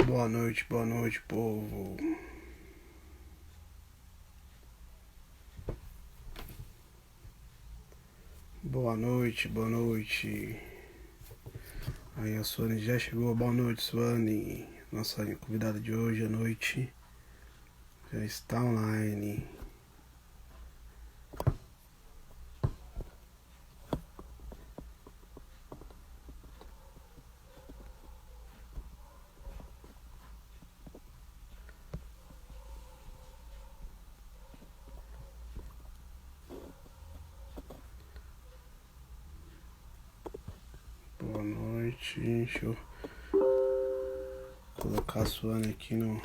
boa noite, povo. Boa noite, boa noite. Aí a Suane já chegou. Boa noite, Suane. Nossa convidada de hoje à noite já está online. Boa noite. Deixa eu colocar a Suane aqui no...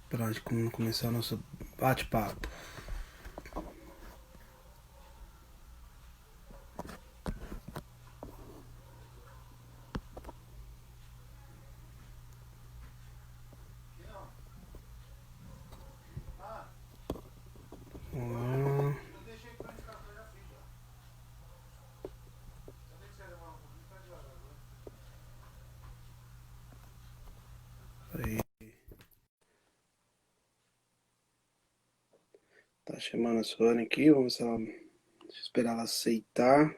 pra começar nosso bate-papo. Olá. Aí. Tá chamando a Suane aqui, vamos ver se ela... Deixa eu esperar ela aceitar.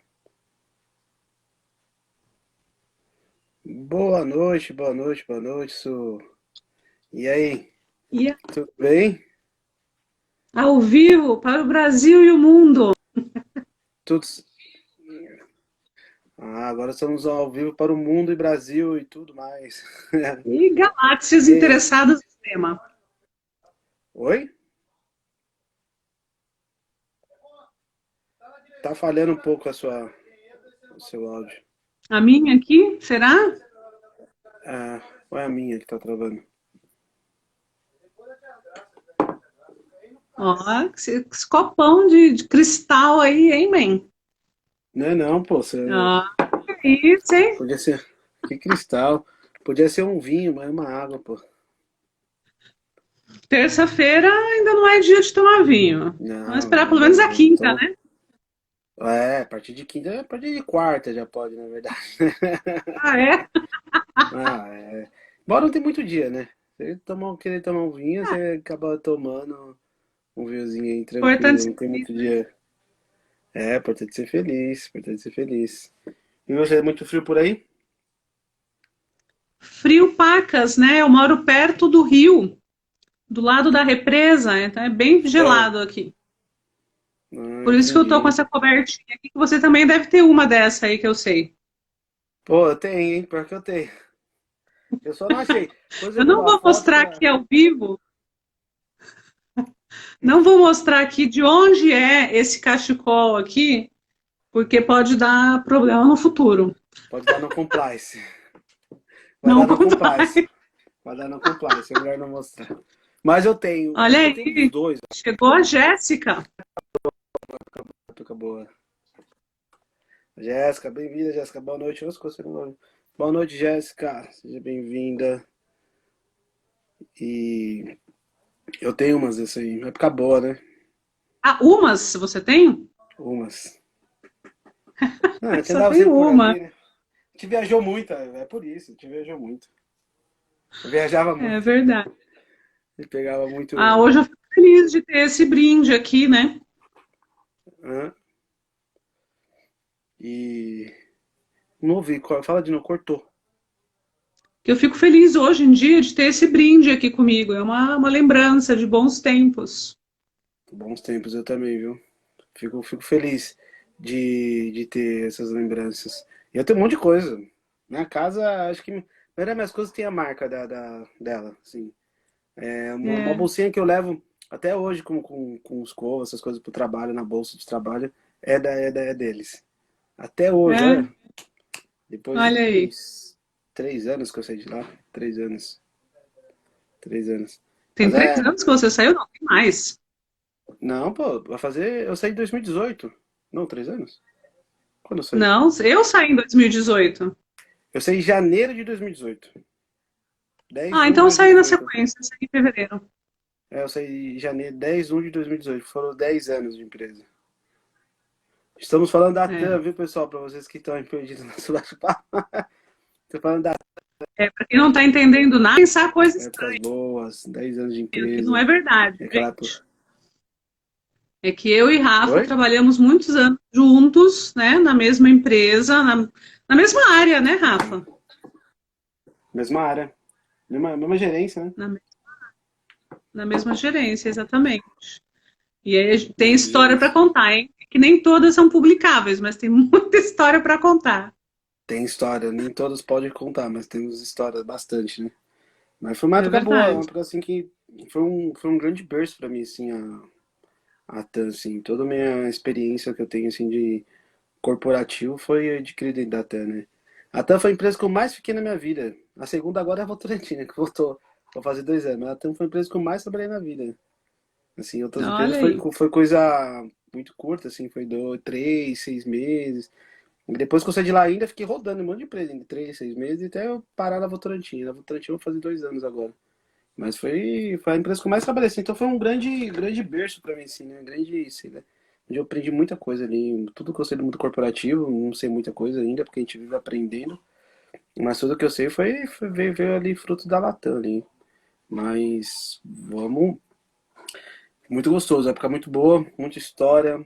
Boa noite, boa noite, boa noite, Su. E aí, E tudo bem? ao vivo para o Brasil e o mundo. Tudo... Ah, agora estamos ao vivo para o mundo e Brasil e tudo mais. E galáxias E aí? interessadas no tema. Oi? Tá falhando um pouco o seu áudio. A minha aqui, será? Ah, ou é a minha que tá travando? Ó, esse copão de cristal aí, hein, man? Não, pô, você... Ó, que isso, hein? Podia ser... Que cristal. Podia ser um vinho, mas é uma água, pô. Terça-feira ainda não é dia de tomar vinho. Vamos Não, esperar pelo menos a quinta, então... né? É, a partir de quinta, a partir de quarta já pode, na verdade. Ah, é? Ah, é. Embora não tem muito dia, né? Se querer tomar um vinho, você acaba tomando um vinhozinho aí Importante tranquilo, ser não tem feliz, muito né? dia. É, importante ser feliz, importante ser feliz. E você, é muito frio por aí? Frio pacas, né? Eu moro perto do rio, do lado da represa, então é bem Ah, gelado aqui. Por isso que eu tô com entendi. essa cobertinha aqui, que você também deve ter uma dessa aí que eu sei. Pô, eu tenho, hein? Pior que eu tenho. Eu só não achei. Depois eu Eu vi não uma vou foto mostrar pra... aqui ao vivo, não vou mostrar aqui de onde é esse cachecol aqui, porque pode dar problema no futuro. Pode dar no compliance. Vai Não dar no vai. compliance. Vai dar no compliance, é melhor não mostrar. Mas eu tenho, Olha acho que eu tenho uns aí, dois. chegou a Jéssica. Época boa. Jéssica, bem-vinda, Jéssica. Boa noite. Nossa, você não... Boa noite, Jéssica. Seja bem-vinda. E eu tenho umas dessa aí. Vai ficar boa, né? Ah, umas você tem? Umas. Ah, a gente Só andava tem sempre por uma. ali, né? A gente viajou muito, é por isso. A gente viajou muito. Eu viajava É muito. verdade. E pegava Ah, muito. hoje eu fico feliz de ter esse brinde aqui, né? Hã? E. Não ouvi. Fala de novo, cortou. Que eu fico feliz hoje em dia de ter esse brinde aqui comigo. É uma lembrança de bons tempos. Bons tempos eu também, viu? Fico feliz de ter essas lembranças. E eu tenho um monte de coisa. Minha casa, acho que. A maioria das minhas coisas tem a marca dela, assim. É uma É, bolsinha que eu levo até hoje com escova, essas coisas pro trabalho, na bolsa de trabalho, é deles. Até hoje, é, olha. Depois de olha aí. 3 anos que eu saí de lá. 3 anos. 3 anos. Tem Mas 3 anos que você saiu? Não, tem mais. não, pô, vai fazer. Eu saí em 2018. Não, 3 anos? Quando eu saí? Não, eu saí em 2018. Eu saí em janeiro de 2018. 10 Ah, de 1 de então eu saí na 2018. sequência, eu saí em fevereiro. É, eu saí em janeiro, 10 de 1 de 2018. Foram 10 anos de empresa. Estamos falando da É. TAM, viu, pessoal? Para vocês que estão aí perdidos no nosso bate-papo. Estou falando da TAM. Para quem não está entendendo nada, pensar coisa Épocas estranha, boas, 10 anos de que não é empresa. verdade, E aquela... gente. É que eu e Rafa Oi? trabalhamos muitos anos juntos, né, na mesma empresa, na mesma área, né, Rafa? Mesma área. Mesma gerência, né? Na, na mesma gerência, exatamente. E aí tem Mesma história para gerência. contar, hein? Que nem todas são publicáveis, mas tem muita história para contar. Tem história, nem todos podem contar, mas temos história bastante, né? Mas foi uma É época boa, uma verdade. época assim que foi um grande berço pra mim, assim, a TAM, assim. Toda a minha experiência que eu tenho, assim, de corporativo foi adquirida da TAM, né? A TAM foi a empresa que eu mais fiquei na minha vida. A segunda agora é a Votorantim, que voltou. Vou fazer 2 anos. Mas a TAM foi a empresa que eu mais trabalhei na vida. Assim, outras empresas Olha foi, aí. foi coisa muito curta, assim, foi 3, 6 meses. E depois que eu saí de lá ainda, fiquei rodando um monte de empresa, em 3, 6 meses, até eu parar na Votorantim. Na Votorantim eu vou fazer 2 anos agora. Mas foi a empresa que eu mais trabalhei, assim, então foi um grande berço para mim, assim, né? Grande, sei lá, onde eu aprendi muita coisa ali, tudo que eu sei do mundo corporativo, não sei muita coisa ainda, porque a gente vive aprendendo, mas tudo que eu sei veio ali fruto da Latam ali. Mas vamos, muito gostoso, época muito boa, muita história,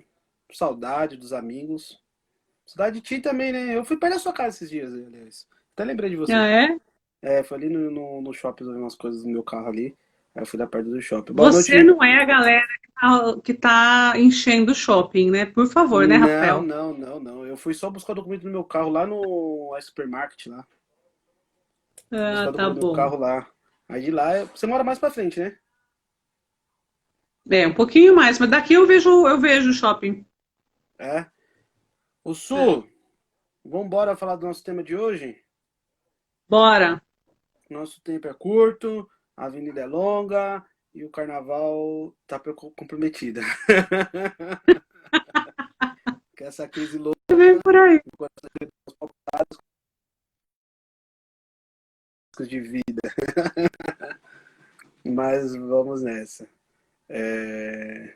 saudade dos amigos, saudade de ti também, né? Eu fui perto da sua casa esses dias, aliás. Até lembrei de Ah, você. é? É, foi ali no shopping, resolver umas coisas no meu carro ali. Aí eu fui lá perto do shopping. Boa Você noite. não é a galera que tá enchendo o shopping, né? Por favor, né, Não, Rafael? não, não, não. Eu fui só buscar o documento no meu carro lá no supermarket lá. Ah, Buscar o tá documento no meu bom. carro lá. Aí de lá, você mora mais pra frente, né? É, um pouquinho mais, mas daqui eu vejo o shopping. É. O É. Sul, vambora falar do nosso tema de hoje? Bora. Nosso tempo é curto, a avenida é longa e o carnaval tá comprometida. Que essa crise louca Vem por aí. de vida. Mas vamos nessa. É,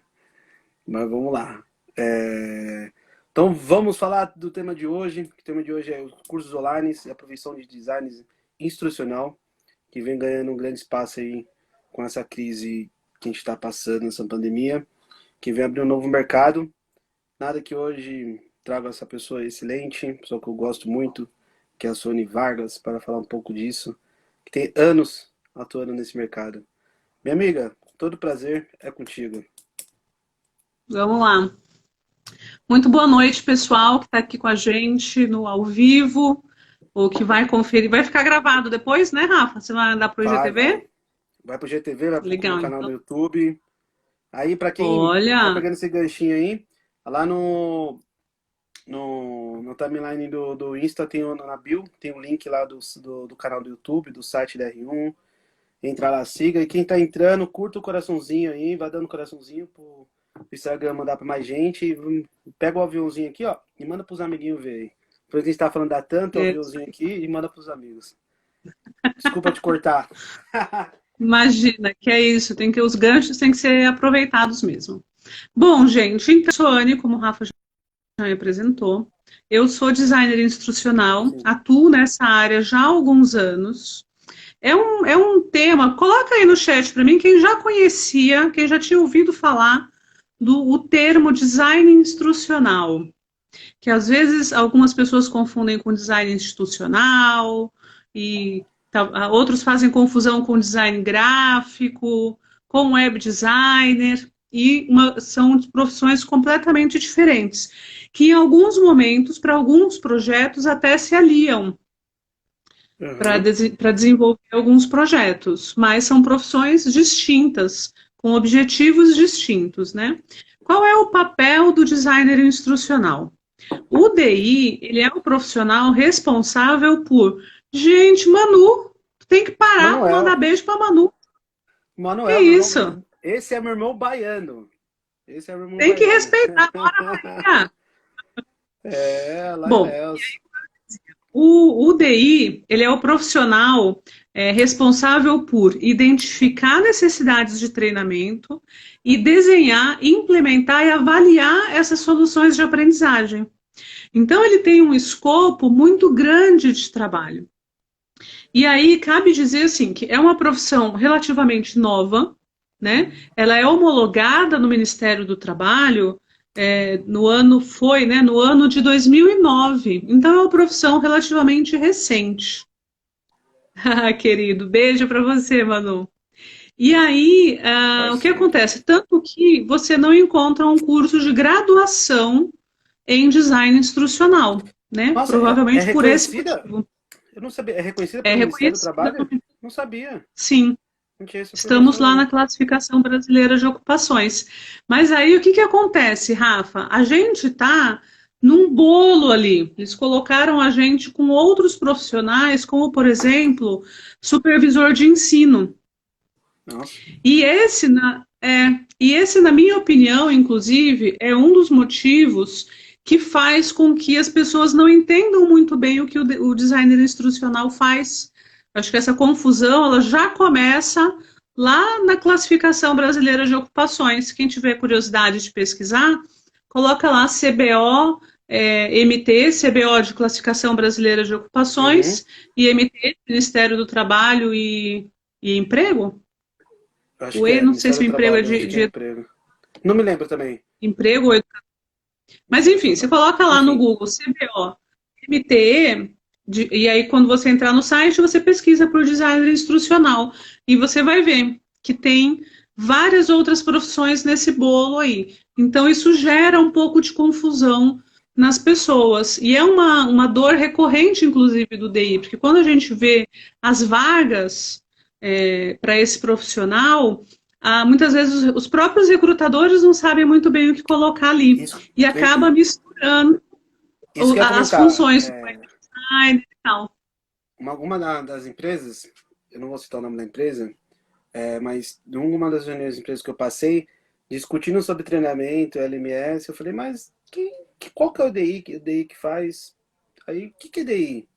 Mas vamos lá. É, Então vamos falar do tema de hoje. O tema de hoje é os cursos online e a profissão de design instrucional, que vem ganhando um grande espaço aí com essa crise que a gente está passando, essa pandemia, que vem abrir um novo mercado. Nada que hoje traga essa pessoa excelente, pessoa que eu gosto muito, que é a Sony Vargas, para falar um pouco disso, que tem anos atuando nesse mercado. Minha amiga, todo prazer é contigo. Vamos lá. Muito boa noite, pessoal que está aqui com a gente no ao vivo, ou que vai conferir. Vai ficar gravado depois, né, Rafa? Você vai andar para o Vai, vai. IGTV? Vai pro GTV, vai pro meu Legal, canal no então. YouTube. Aí, pra quem tá Olha, pegando esse ganchinho aí, lá no timeline do Insta, na bio, tem um link lá do canal do YouTube, do site da R1. Entra lá, siga. E quem tá entrando, curta o coraçãozinho aí, vai dando coraçãozinho pro Instagram mandar pra mais gente. Pega o aviãozinho aqui, ó, e manda pros amiguinhos ver aí. Por a gente tá falando da tanto, o é, aviãozinho aqui e manda pros amigos. Desculpa te cortar. imagina que é isso, os ganchos têm que ser aproveitados mesmo. Bom, gente, então, eu sou a Anne, como o Rafa já me apresentou. Eu sou designer instrucional, Sim. atuo nessa área já há alguns anos. É um tema, coloca aí no chat para mim quem já conhecia, quem já tinha ouvido falar do o termo design instrucional, que às vezes algumas pessoas confundem com design institucional e outros fazem confusão com design gráfico, com web designer e são profissões completamente diferentes, que em alguns momentos, para alguns projetos, até se aliam para Uhum. desenvolver alguns projetos, mas são profissões distintas, com objetivos distintos, né? Qual é o papel do designer instrucional? O DI, ele é o profissional responsável por, gente, Manu, tem que parar para mandar Manuel. beijo para Manu. Que Manuel, meu isso? irmão. Esse é meu irmão baiano. Esse é meu irmão Tem que baiano. respeitar. Ah, É, bom, Laels. o DI, ele é o profissional responsável por identificar necessidades de treinamento e desenhar, implementar e avaliar essas soluções de aprendizagem. Então, ele tem um escopo muito grande de trabalho. E aí cabe dizer assim que é uma profissão relativamente nova, né? Ela é homologada no Ministério do Trabalho no ano foi, né? No ano de 2009. Então é uma profissão relativamente recente. Ah, querido, beijo para você, Manu. E aí, o que Parceiro. acontece? Tanto que você não encontra um curso de graduação em design instrucional, né? Nossa, é Provavelmente por esse reconhecida? motivo. Eu não sabia. É reconhecida É pelo Ministério do reconhecida, Trabalho? Não sabia. sim. Não tinha essa Estamos informação, lá na não. classificação brasileira de ocupações. Mas aí o que que acontece, Rafa? A gente está num bolo ali. Eles colocaram a gente com outros profissionais, como, por exemplo, supervisor de ensino. Nossa. E esse, na minha opinião, inclusive, é um dos motivos que faz com que as pessoas não entendam muito bem o que o designer instrucional faz. Acho que essa confusão ela já começa lá na classificação brasileira de ocupações. Quem tiver curiosidade de pesquisar, coloca lá CBO, MT, CBO de Classificação Brasileira de Uhum. Ocupações, e MT, Ministério do Trabalho e Emprego. Eu acho O que E, é não sei se Ministério o do emprego é Trabalho, eu acho que é de emprego. Não me lembro também. emprego ou mas Ministério do enfim, você Trabalho. coloca lá no Enfim. Google CBO, MTE, e aí quando você entrar no site, você pesquisa por designer instrucional e você vai ver que tem várias outras profissões nesse bolo aí. Então isso gera um pouco de confusão nas pessoas. E é uma dor recorrente, inclusive, do DI, porque quando a gente vê as vagas para esse profissional, muitas vezes os próprios recrutadores não sabem muito bem o que colocar ali Isso, e acaba misturando isso que eu ia as comentar. funções do design e tal. Das empresas, eu não vou citar o nome da empresa, mas em uma das reuniões de empresas que eu passei, discutindo sobre treinamento, LMS, eu falei, mas qual que é o DI, o DI que faz? Aí, o que é DI?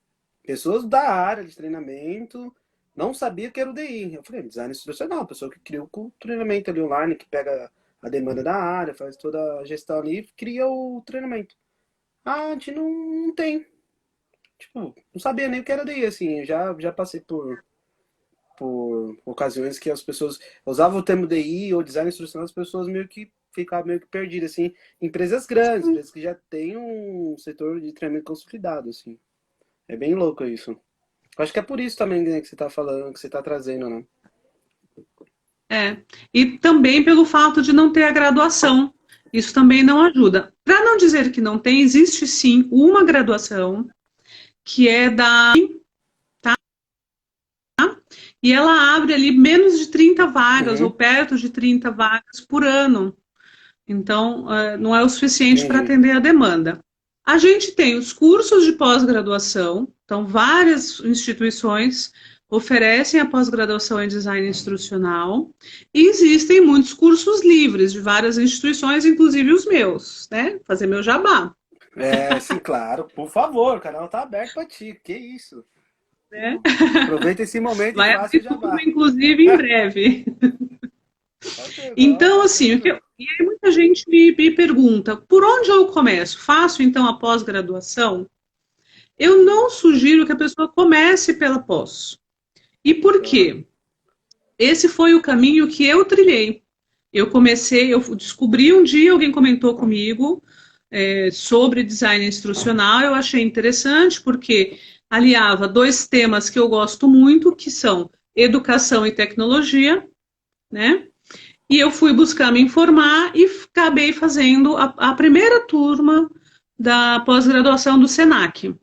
Pessoas da área de treinamento não sabia que era o DI. Eu falei, design instrucional, pessoa que cria o treinamento ali online, que pega a demanda da área, faz toda a gestão ali e cria o treinamento. Ah, a gente não tem. Tipo, não sabia nem o que era DI, assim. Eu já passei por ocasiões que as pessoas usavam o termo DI ou design instrucional, as pessoas meio que ficavam meio que perdidas, assim. Empresas grandes, empresas que já têm um setor de treinamento consolidado, assim. É bem louco isso. Eu acho que é por isso também, né, que você tá falando, que você tá trazendo, né? É. E também pelo fato de não ter a graduação. Isso também não ajuda. Para não dizer que não tem, existe sim uma graduação que é da. E ela abre ali menos de 30 vagas, ou Uhum, perto de 30 vagas por ano. Então, não é o suficiente para entendi. atender a demanda. A gente tem os cursos de pós-graduação, então, várias instituições oferecem a pós-graduação em design instrucional, e existem muitos cursos livres de várias instituições, inclusive os meus, né? Fazer meu jabá, É, sim, claro. Por favor, o canal tá aberto pra ti. Que isso? né? Aproveita esse momento e Vai faça o abrir turma, jabá. inclusive, em breve. Ok, Então, assim, bacana. e aí muita gente me pergunta, por onde eu começo? Faço, então, a pós-graduação? Eu não sugiro que a pessoa comece pela pós. E por Tá. quê? Esse foi o caminho que eu trilhei. Eu descobri um dia, alguém comentou comigo sobre design instrucional, eu achei interessante porque aliava dois temas que eu gosto muito, que são educação e tecnologia, né? E eu fui buscar me informar e acabei fazendo a primeira turma da pós-graduação do SENAC.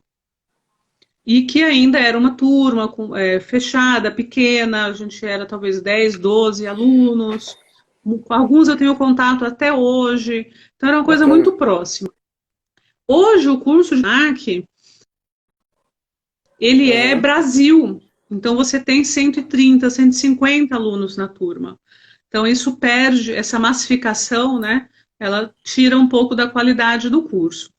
E que ainda era uma turma fechada, pequena, a gente era talvez 10, 12 alunos, com alguns eu tenho contato até hoje, então era uma coisa Bacana. muito próxima. Hoje o curso de SENAC, ele é Aham. Brasil, então você tem 130, 150 alunos na turma. Então, isso perde, essa massificação, né? Ela tira um pouco da qualidade do curso.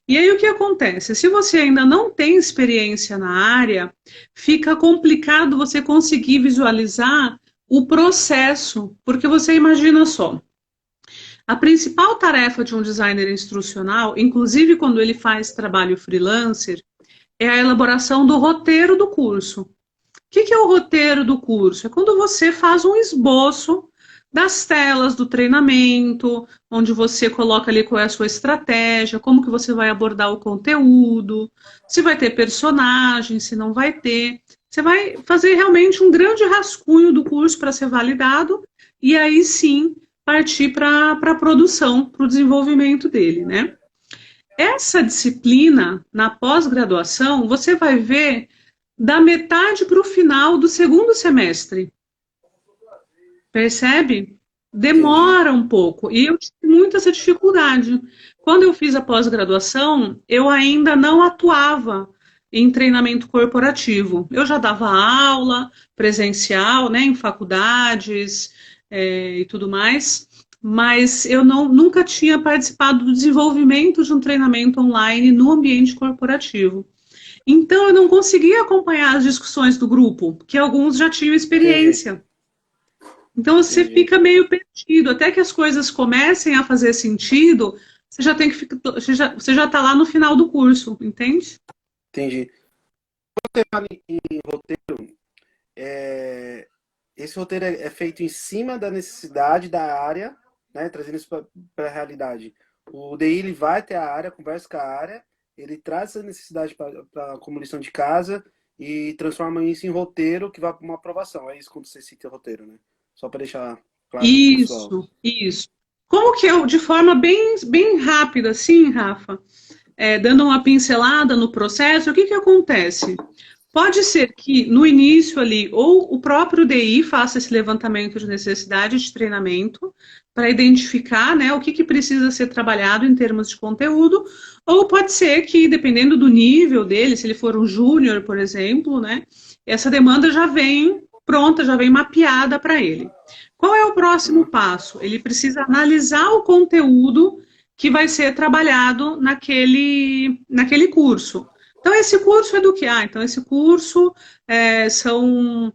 E aí, o que acontece? Se você ainda não tem experiência na área, fica complicado você conseguir visualizar o processo, porque você imagina só. A principal tarefa de um designer instrucional, inclusive quando ele faz trabalho freelancer, é a elaboração do roteiro do curso. que é o roteiro do curso? É quando você faz um esboço das telas do treinamento, onde você coloca ali qual é a sua estratégia, como que você vai abordar o conteúdo, se vai ter personagem, se não vai ter. Você vai fazer realmente um grande rascunho do curso para ser validado e aí sim partir para a produção, para o desenvolvimento dele, né? Essa disciplina, na pós-graduação, você vai ver da metade para o final do segundo semestre. Percebe? Entendi. Demora um pouco. E eu tive muita essa dificuldade. Quando eu fiz a pós-graduação, eu ainda não atuava em treinamento corporativo. Eu já dava aula presencial, né, em faculdades, e tudo mais, mas eu nunca tinha participado do desenvolvimento de um treinamento online no ambiente corporativo. Então, eu não conseguia acompanhar as discussões do grupo, porque alguns já tinham Entendi. experiência. Então você Entendi. fica meio perdido, até que as coisas comecem a fazer sentido, você já tem que ficar, você já está lá no final do curso, entende? Entendi. Você fala em roteiro, é, esse roteiro é feito em cima da necessidade da área, né, trazendo isso para a realidade. O DI ele vai até a área, conversa com a área, ele traz essa necessidade como lição de casa e transforma isso em roteiro que vai para uma aprovação. É isso quando você cita roteiro, né? Só para deixar claro para o pessoal. Isso. Como que eu, de forma bem rápida, assim, Rafa, dando uma pincelada no processo, o que que acontece? Pode ser que no início ali, ou o próprio DI faça esse levantamento de necessidade de treinamento para identificar, né, o que que precisa ser trabalhado em termos de conteúdo, ou pode ser que, dependendo do nível dele, se ele for um júnior, por exemplo, né, essa demanda já vem pronta, já vem mapeada para ele. Qual é o próximo Tá? passo? Ele precisa analisar o conteúdo que vai ser trabalhado naquele curso. Então, esse curso é do que? Então, esse curso são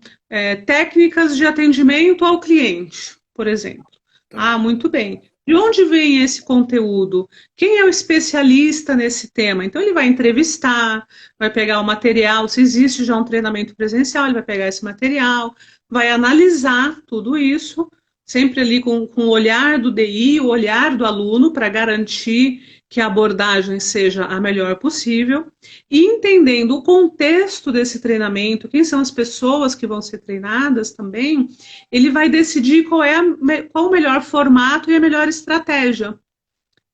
técnicas de atendimento ao cliente, por exemplo. Tá. Muito bem. De onde vem esse conteúdo? Quem é o especialista nesse tema? Então, ele vai entrevistar, vai pegar o material, se existe já um treinamento presencial, ele vai pegar esse material, vai analisar tudo isso, sempre ali com o olhar do DI, o olhar do aluno, para garantir que a abordagem seja a melhor possível, e entendendo o contexto desse treinamento, quem são as pessoas que vão ser treinadas também, ele vai decidir qual o melhor formato e a melhor estratégia.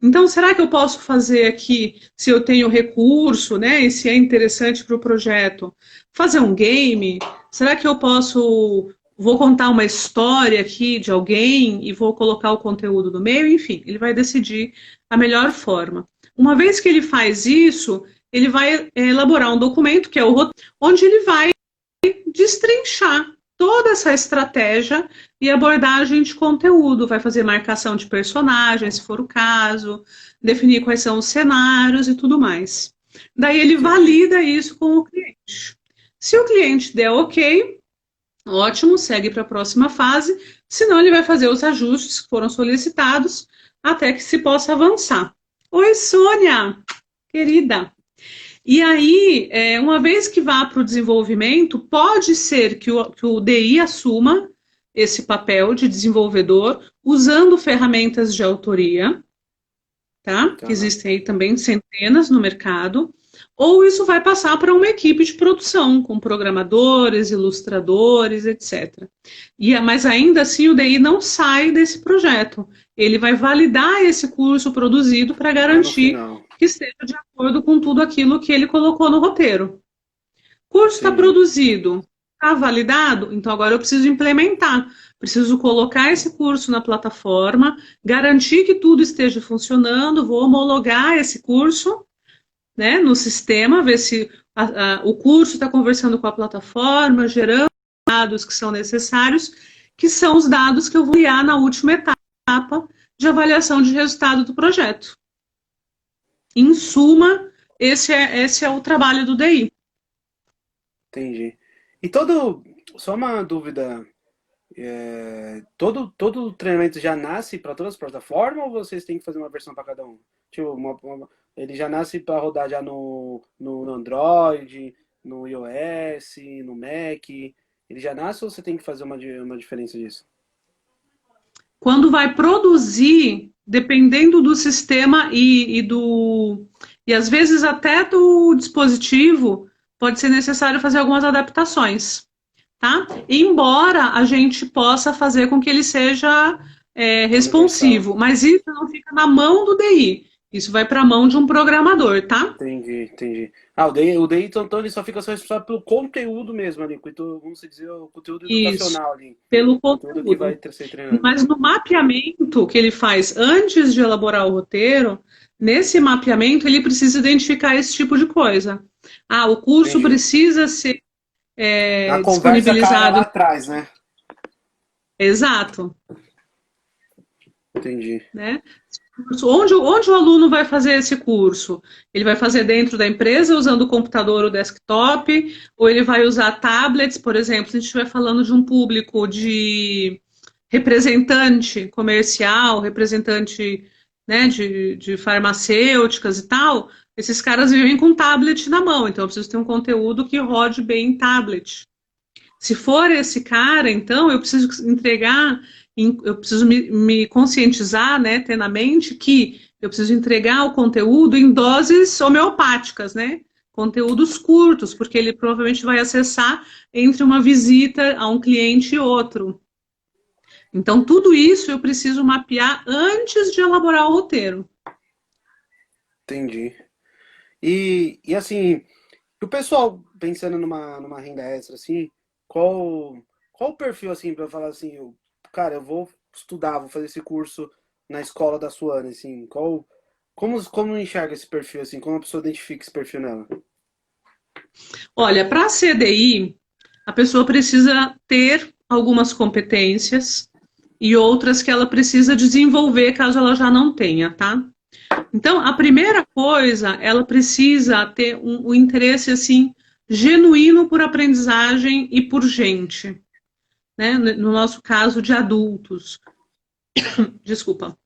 Então, será que eu posso fazer aqui, se eu tenho recurso, né, e se é interessante para o projeto, fazer um game? Será que eu vou contar uma história aqui de alguém e vou colocar o conteúdo no meio? Enfim, ele vai decidir a melhor forma. Uma vez que ele faz isso, ele vai elaborar um documento, que é o roteiro, onde ele vai destrinchar toda essa estratégia e abordagem de conteúdo, vai fazer marcação de personagens, se for o caso, definir quais são os cenários e tudo mais. Daí ele Entendi. valida isso com o cliente. Se o cliente der ok, ótimo, segue para a próxima fase, senão ele vai fazer os ajustes que foram solicitados até que se possa avançar. Oi, Sônia, querida. E aí, uma vez que vá para o desenvolvimento, pode ser que o DI assuma esse papel de desenvolvedor, usando ferramentas de autoria, tá? Que Tá. existem aí também centenas no mercado, ou isso vai passar para uma equipe de produção, com programadores, ilustradores, etc. Mas ainda assim o DI não sai desse projeto. Ele vai validar esse curso produzido para Lá no garantir final. que esteja de acordo com tudo aquilo que ele colocou no roteiro. O curso está Entendi. produzido, está validado, então agora eu preciso implementar. Preciso colocar esse curso na plataforma, garantir que tudo esteja funcionando, vou homologar esse curso, né, no sistema, ver se o curso está conversando com a plataforma, gerando dados que são necessários, que são os dados que eu vou criar na última etapa de avaliação de resultado do projeto. Em suma, esse é o trabalho do DI. Entendi. E só uma dúvida, todo treinamento já nasce para todas as plataformas ou vocês têm que fazer uma versão para cada um? Tipo, ele já nasce para rodar já no Android, no iOS, no Mac? Ele já nasce ou você tem que fazer uma diferença disso? Quando vai produzir, dependendo do sistema e às vezes até do dispositivo, pode ser necessário fazer algumas adaptações, tá? Embora a gente possa fazer com que ele seja Universal. responsivo, mas isso não fica na mão do DI, isso vai para a mão de um programador, tá? Entendi, entendi. Ah, o DI então, ele só fica só responsável pelo conteúdo mesmo ali, vamos dizer, o conteúdo Isso, educacional ali. pelo O conteúdo que vai conteúdo. ser treinado. Mas no mapeamento que ele faz antes de elaborar o roteiro, nesse mapeamento ele precisa identificar esse tipo de coisa. Ah, o curso Entendi. precisa ser Na conversa, cara, lá disponibilizado. atrás, né? Exato, Entendi. né? Onde o aluno vai fazer esse curso? Ele vai fazer dentro da empresa usando o computador ou desktop, ou ele vai usar tablets, por exemplo, se a gente estiver falando de um público de representante comercial, representante, né, de farmacêuticas e tal, esses caras vivem com tablet na mão, então eu preciso ter um conteúdo que rode bem em tablet. Se for esse cara, então eu preciso entregar, eu preciso me conscientizar, né, ter na mente que eu preciso entregar o conteúdo em doses homeopáticas, né? Conteúdos curtos, porque ele provavelmente vai acessar entre uma visita a um cliente e outro. Então, tudo isso eu preciso mapear antes de elaborar o roteiro. Entendi. E assim, o pessoal pensando numa renda extra, assim, qual o perfil, assim, pra eu falar assim, cara, eu vou estudar, vou fazer esse curso na escola da Suane, assim, como enxerga esse perfil, assim, como a pessoa identifica esse perfil nela? Olha, para a CDI, a pessoa precisa ter algumas competências e outras que ela precisa desenvolver caso ela já não tenha, tá? Então, a primeira coisa, ela precisa ter um interesse assim genuíno por aprendizagem e por gente, né? No nosso caso de adultos, desculpa.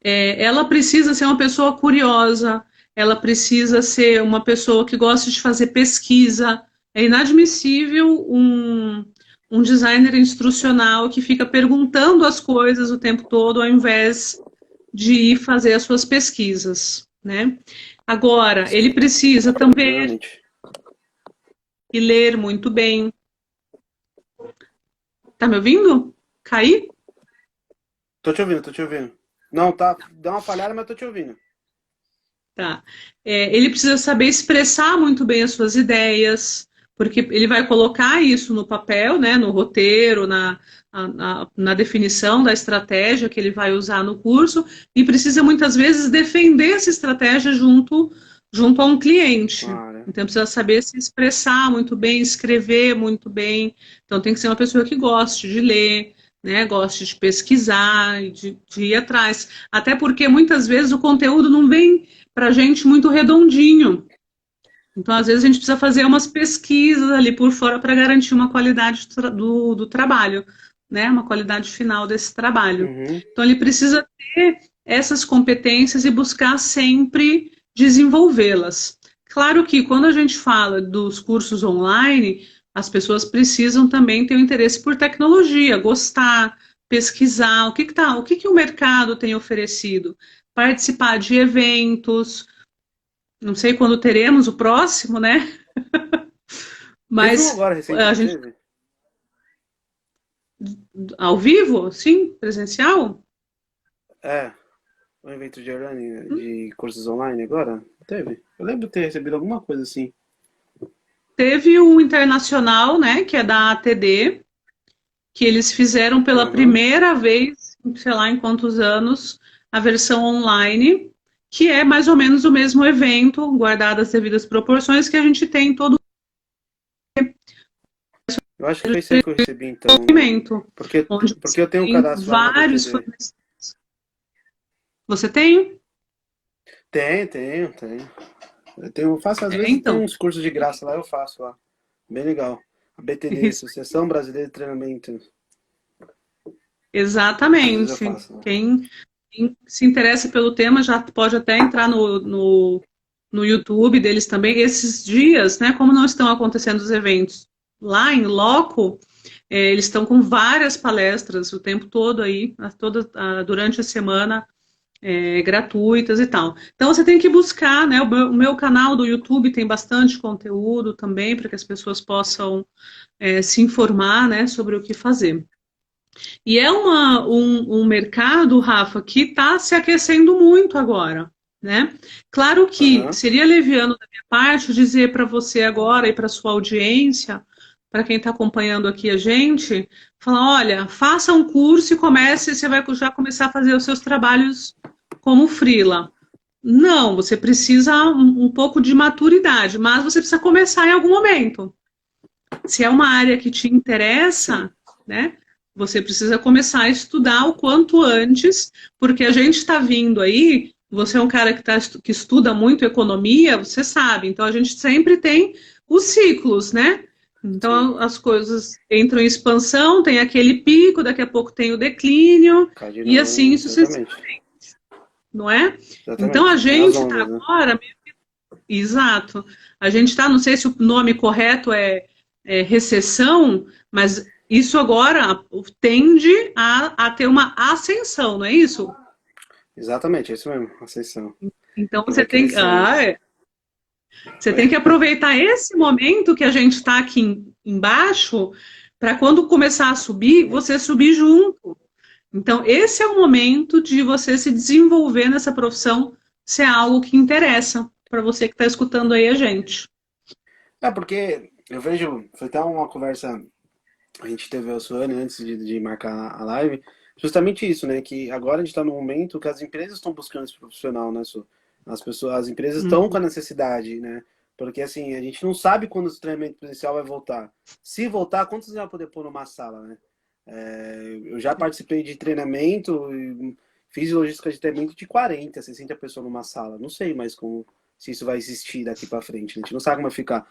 Ela precisa ser uma pessoa curiosa, ela precisa ser uma pessoa que gosta de fazer pesquisa. É inadmissível um designer instrucional que fica perguntando as coisas o tempo todo, ao invés de ir fazer as suas pesquisas, né? Agora, ele precisa também Exatamente. ler muito bem. Tá me ouvindo? Caí? Tô te ouvindo, tô te ouvindo. Não, tá, dá uma falhada, mas tô te ouvindo. Tá. Ele precisa saber expressar muito bem as suas ideias, porque ele vai colocar isso no papel, né, no roteiro, na definição da estratégia que ele vai usar no curso, e precisa muitas vezes defender essa estratégia junto a um cliente. Cara, Então precisa saber se expressar muito bem, escrever muito bem. Então tem que ser uma pessoa que goste de ler, né, goste de pesquisar, de ir atrás. Até porque muitas vezes o conteúdo não vem para a gente muito redondinho. Então, às vezes, a gente precisa fazer umas pesquisas ali por fora para garantir uma qualidade do trabalho, né? Uma qualidade final desse trabalho. uhum. Então, ele precisa ter essas competências e buscar sempre desenvolvê-las. Claro que quando a gente fala dos cursos online, as pessoas precisam também ter o interesse por tecnologia, gostar, pesquisar o que o mercado tem oferecido, participar de eventos. Não sei quando teremos o próximo, né? Teve um Mas agora recente, a não gente teve? ao vivo, sim, presencial. É, o evento de e-learning, de cursos online agora? Teve? Eu lembro de ter recebido alguma coisa assim. Teve o internacional, né, que é da ATD, que eles fizeram pela Aham. primeira vez, sei lá em quantos anos, a versão online, que é mais ou menos o mesmo evento, guardadas as devidas proporções, que a gente tem em todo Eu acho que foi isso aí que eu recebi o então. evento, Porque, onde porque você eu tenho um tem cadastro lá na vários BTD. fornecedores. Você tem? Tenho. Faço, às vezes tem Então, uns cursos de graça lá, eu faço lá. Bem legal. A BTD, isso. Associação Brasileira de Treinamento. Às vezes eu Exatamente. faço lá. Quem se interessa pelo tema já pode até entrar no no YouTube deles também. Esses dias, né, como não estão acontecendo os eventos lá em loco, eles estão com várias palestras o tempo todo aí, durante a semana, gratuitas e tal. Então você tem que buscar, né? O meu canal do YouTube tem bastante conteúdo também para que as pessoas possam se informar, né, sobre o que fazer. E é um mercado, Rafa, que está se aquecendo muito agora, né? Claro que Aham. seria leviano da minha parte dizer para você agora e para sua audiência, para quem está acompanhando aqui a gente, falar, olha, faça um curso e comece, você vai já começar a fazer os seus trabalhos como freela. Não, você precisa um pouco de maturidade, mas você precisa começar em algum momento. Se é uma área que te Sim. interessa, né? Você precisa começar a estudar o quanto antes, porque a gente está vindo aí. Você é um cara que estuda muito economia, você sabe. Então a gente sempre tem os ciclos, né? Sim. Então as coisas entram em expansão, tem aquele pico, daqui a pouco tem o declínio, Cai de e novo, assim exatamente. sucessivamente, não é? Então a Exatamente. Tem as gente está ondas, né? agora, exato, a gente está, não sei se o nome correto é recessão, mas isso agora tende a ter uma ascensão, não é isso? Exatamente, é isso mesmo, a seção. Então E vai crescendo. você tem que aproveitar esse momento que a gente está aqui embaixo para quando começar a subir, você subir junto. Então, esse é o momento de você se desenvolver nessa profissão, se é algo que interessa para você que está escutando aí a gente. É, porque eu vejo, foi até uma conversa, a gente teve a Suane antes de marcar a live, justamente isso, né? Que agora a gente está no momento que as empresas estão buscando esse profissional, né, Su? As pessoas, as empresas estão com a Uhum. necessidade, né? Porque assim, a gente não sabe quando o treinamento presencial vai voltar. Se voltar, quantos você vai poder pôr numa sala, né? Eu já participei de treinamento, e fiz logística de treinamento de 40, 60 pessoas numa sala. Não sei mais como, se isso vai existir daqui para frente. A gente não sabe como vai ficar.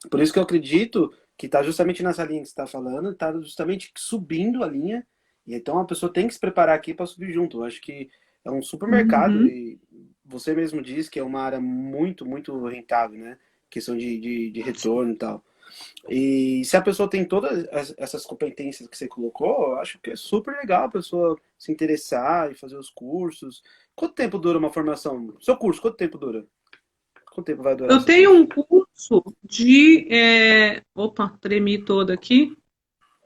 Por isso que eu acredito que está justamente nessa linha que você está falando, está justamente subindo a linha. E então a pessoa tem que se preparar aqui para subir junto. Eu acho que é um supermercado Uhum. e você mesmo diz que é uma área muito, muito rentável, né? Questão de retorno e tal. E se a pessoa tem todas essas competências que você colocou, eu acho que é super legal a pessoa se interessar e fazer os cursos. Quanto tempo dura uma formação? Seu curso, quanto tempo dura? Quanto tempo vai durar Eu seu tenho curso? um curso de. Opa, tremi toda aqui.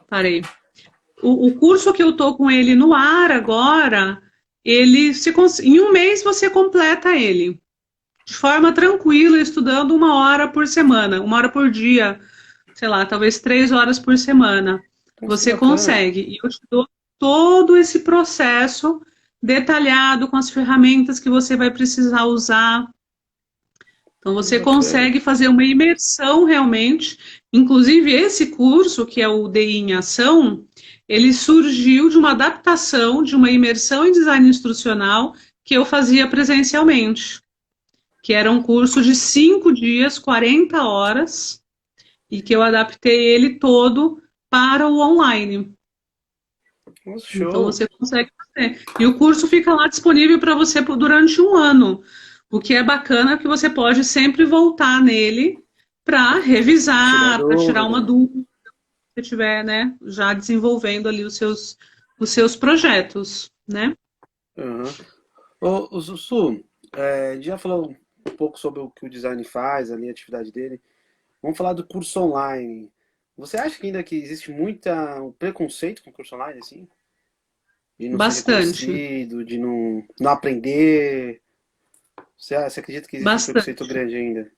Parei. O curso que eu tô com ele no ar agora, em um mês você completa ele. De forma tranquila, estudando 1 hora por semana, 1 hora por dia, sei lá, talvez 3 horas por semana. Nossa, que Você bacana. consegue. E eu te dou todo esse processo detalhado com as ferramentas que você vai precisar usar. Então, Que você bacana. consegue fazer uma imersão realmente. Inclusive, esse curso, que é o DI em Ação, ele surgiu de uma adaptação de uma imersão em design instrucional que eu fazia presencialmente, que era um curso de 5 dias, 40 horas, e que eu adaptei ele todo para o online. Nossa, Então show. você consegue fazer. E o curso fica lá disponível para você durante um ano. O que é bacana é que você pode sempre voltar nele para Tirar revisar, para tirar uma dúvida. dúvida que você estiver, né, já desenvolvendo ali os seus projetos, né? Uhum. Ô, Sussu, já falou um pouco sobre o que o design faz, ali, a atividade dele. Vamos falar do curso online. Você acha que ainda que existe muita um preconceito com o curso online, assim? De não ser Bastante, reconhecido, de não aprender? Você acredita que existe um preconceito bastante. grande ainda?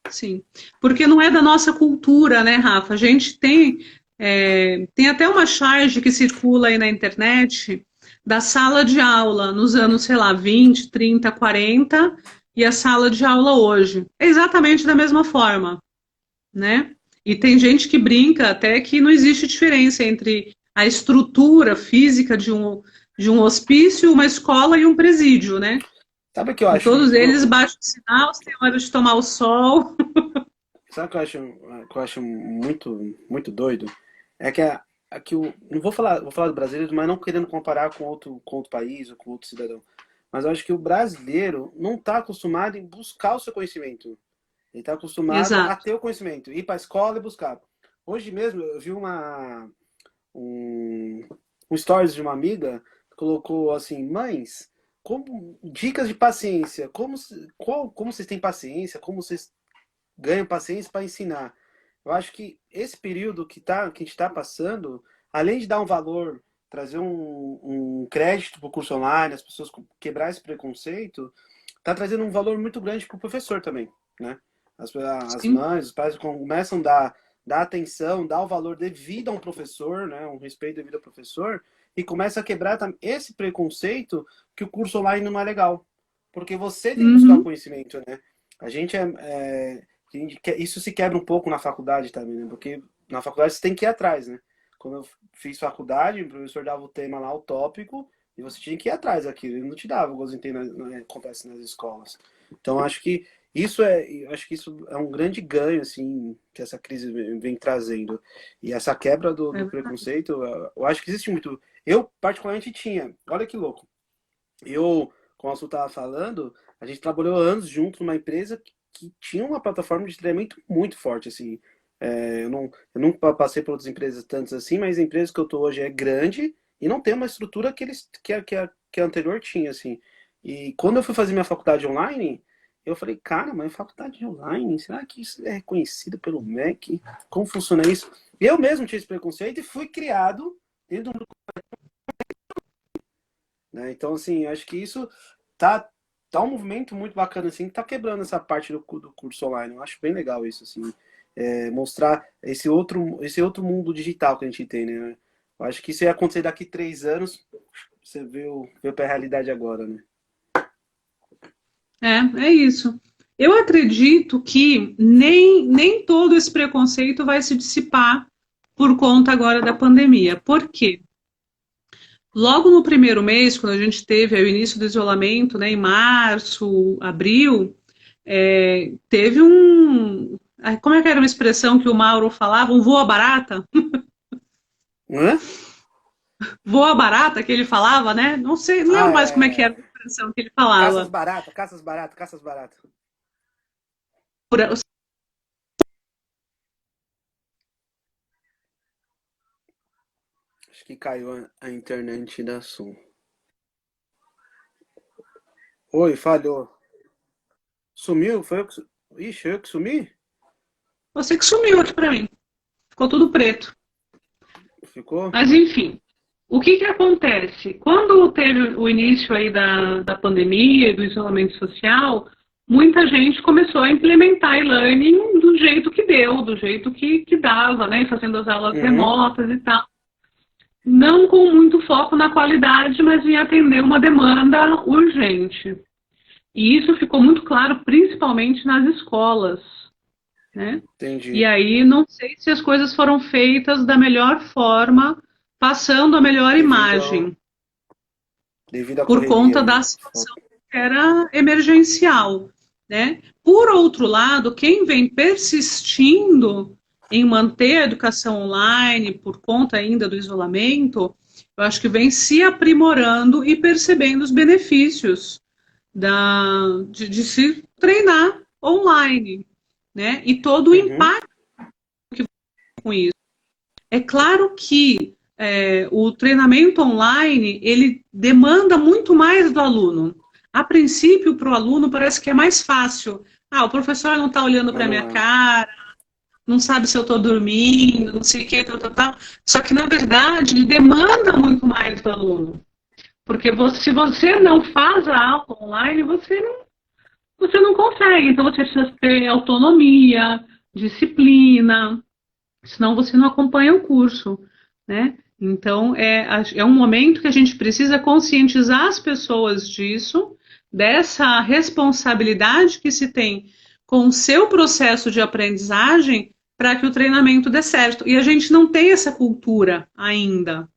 Sim, porque não é da nossa cultura, né, Rafa? A gente tem até uma charge que circula aí na internet da sala de aula nos anos, sei lá, 20, 30, 40 e a sala de aula hoje. É exatamente da mesma forma, né? E tem gente que brinca até que não existe diferença entre a estrutura física de um hospício, uma escola e um presídio, né? Sabe o que eu Em acho? todos eles bate o sinal, você tem hora de tomar o sol. Sabe o que eu acho muito, muito doido? É que, não vou falar do brasileiro, mas não querendo comparar com outro país ou com outro cidadão. mas eu acho que o brasileiro não está acostumado em buscar o seu conhecimento. Ele está acostumado a Exato. ter o conhecimento, ir para a escola e buscar. Hoje mesmo eu vi um, um stories de uma amiga que colocou assim, mães, dicas de paciência, como vocês têm paciência, como vocês ganham paciência para ensinar. Eu acho que esse período que a gente está passando, além de dar um valor, trazer um crédito para o curso online, as pessoas quebrar esse preconceito, está trazendo um valor muito grande para o professor também, né? As Sim. mães, os pais começam a dar atenção, dar o valor devido a um professor, né? Um respeito devido ao professor, e começa a quebrar esse preconceito que o curso online não é legal. Porque você tem que buscar o Uhum. conhecimento, né? A gente isso se quebra um pouco na faculdade também, né? Porque na faculdade você tem que ir atrás, né? Quando eu fiz faculdade, o professor dava o tema lá, o tópico, e você tinha que ir atrás daquilo. Ele não te dava, igual acontece nas escolas. Então, acho que isso é um grande ganho, assim, que essa crise vem trazendo. E essa quebra É do verdade. preconceito, eu acho que existe muito. Eu, particularmente, tinha. Olha que louco. Eu, como a Su estava falando, a gente trabalhou anos junto numa empresa que tinha uma plataforma de treinamento muito forte, assim. Eu nunca passei por outras empresas tantas assim, mas a empresa que eu estou hoje é grande e não tem uma estrutura que a anterior tinha, assim. E quando eu fui fazer minha faculdade online, eu falei, cara, mas faculdade online, será que isso é reconhecido pelo MEC? Como funciona isso? Eu mesmo tinha esse preconceito e fui criado dentro do, né? Então, assim, acho que isso tá, tá um movimento muito bacana, assim, que tá quebrando essa parte do curso online. Eu acho bem legal isso, assim, mostrar esse outro mundo digital que a gente tem, né? Eu acho que isso ia acontecer daqui 3 anos, você viu pra realidade agora, né? É isso. Eu acredito que nem todo esse preconceito vai se dissipar por conta agora da pandemia. Por quê? Logo no primeiro mês, quando a gente teve o início do isolamento, né, em março, abril, teve um. Como é que era uma expressão que o Mauro falava? Um voa barata? Hã? Voa barata que ele falava, né? Não sei, não Ah, lembro mais como é que era a expressão que ele caças falava. baratas, caças baratas, caças baratas. Acho que caiu a internet da Sul. Oi, falhou. Sumiu? Foi eu que... Ixi, eu que sumi? Você que sumiu aqui para mim. Ficou tudo preto. Ficou? Mas enfim, o que que acontece? Quando teve o início aí da pandemia, do isolamento social, muita gente começou a implementar e-learning do jeito que deu, do jeito que dava, né? Fazendo as aulas Uhum. remotas e tal. Não com muito foco na qualidade, mas em atender uma demanda urgente. E isso ficou muito claro, principalmente nas escolas, né? E Entendi. aí não sei se as coisas foram feitas da melhor forma, passando a melhor Devido imagem, devido à por correria, conta né? da situação que era emergencial, né? Por outro lado, quem vem persistindo em manter a educação online por conta ainda do isolamento, eu acho que vem se aprimorando e percebendo os benefícios de se treinar online, né? E todo o Uhum. impacto com isso. É claro que o treinamento online ele demanda muito mais do aluno. A princípio, para o aluno parece que é mais fácil. Ah, o professor não está olhando Mas para a não minha é. cara, não sabe se eu estou dormindo, não sei o que, tal, tal, tal. Só que, na verdade, ele demanda muito mais do aluno. Porque se você não faz a aula online, você não consegue. Então, você precisa ter autonomia, disciplina, senão você não acompanha o curso, né? Então, é um momento que a gente precisa conscientizar as pessoas disso, dessa responsabilidade que se tem com o seu processo de aprendizagem para que o treinamento dê certo. E a gente não tem essa cultura ainda.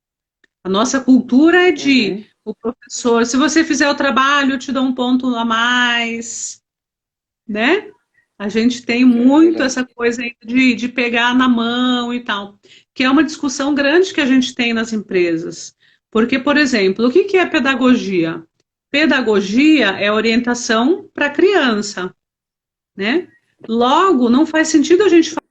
A nossa cultura é de Uhum. o professor, se você fizer o trabalho, eu te dou um ponto a mais, né? A gente tem É muito verdade. essa coisa aí de pegar na mão e tal, que é uma discussão grande que a gente tem nas empresas. Porque, por exemplo, o que que é pedagogia? Pedagogia é orientação para criança, né? Logo, não faz sentido a gente falar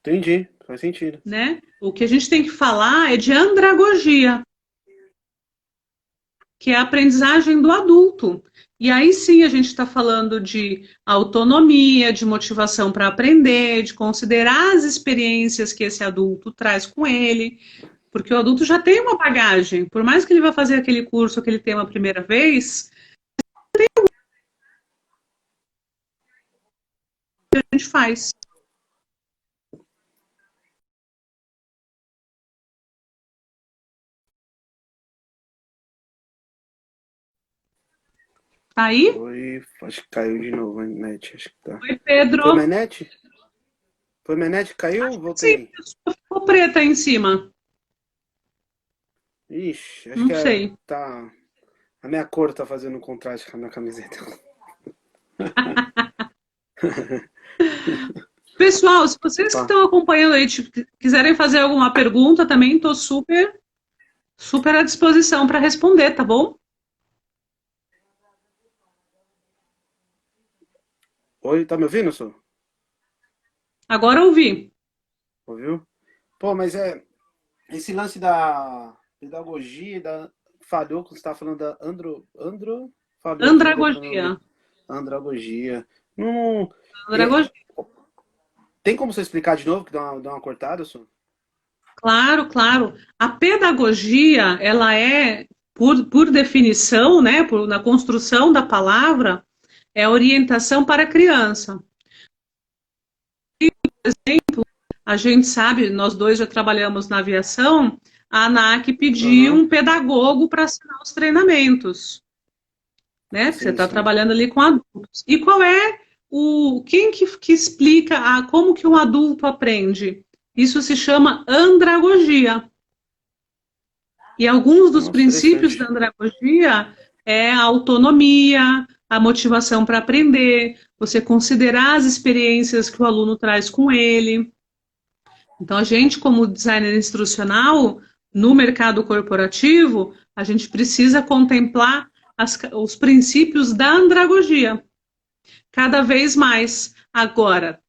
Entendi, faz sentido. né? O que a gente tem que falar é de andragogia, que é a aprendizagem do adulto. E aí sim a gente está falando de autonomia, de motivação para aprender, de considerar as experiências que esse adulto traz com ele, porque o adulto já tem uma bagagem. Por mais que ele vá fazer aquele curso, aquele tema a primeira vez, a gente faz. Tá aí? Foi. Acho que caiu de novo a net. Acho que tá. Oi, Foi minha Pedro. net? Foi minha net? Caiu? Sim, Voltei. ficou preta aí em cima. Ixi, acho Não que sei. tá. A minha cor tá fazendo um contraste com a minha camiseta. Pessoal, se vocês que Opa. estão acompanhando aí quiserem fazer alguma pergunta também, estou super à disposição para responder, tá bom? Oi, tá me ouvindo, senhor? Agora ouvi. Ouviu? Pô, mas esse lance da pedagogia, falhou quando você estava falando da falhou quando você estava falando Andragogia. andragogia. Não, é- Andragogia. tem como você explicar de novo que dá uma cortada, senhor? Claro, claro. A pedagogia, ela é, por definição, né, na construção da palavra, é orientação para a criança. A gente sabe, nós dois já trabalhamos na aviação, a ANAC pediu Aham. um pedagogo para assinar os treinamentos, né? Porque você Sim, está sim. trabalhando ali com adultos. E qual é quem que explica como que um adulto aprende? Isso se chama andragogia. E alguns dos Nossa, princípios da interessante. andragogia é a autonomia, a motivação para aprender, você considerar as experiências que o aluno traz com ele. Então, a gente, como designer instrucional, no mercado corporativo, a gente precisa contemplar os princípios da andragogia, cada vez mais. Agora,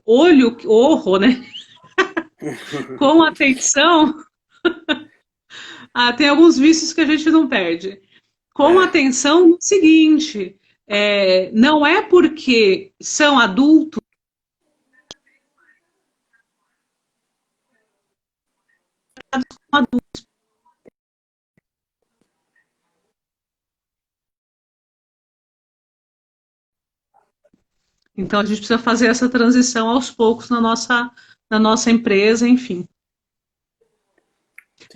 orro, né? Com atenção, tem alguns vícios que a gente não perde. Com É. atenção no seguinte, não é porque são adultos, então a gente precisa fazer essa transição aos poucos na nossa empresa, enfim.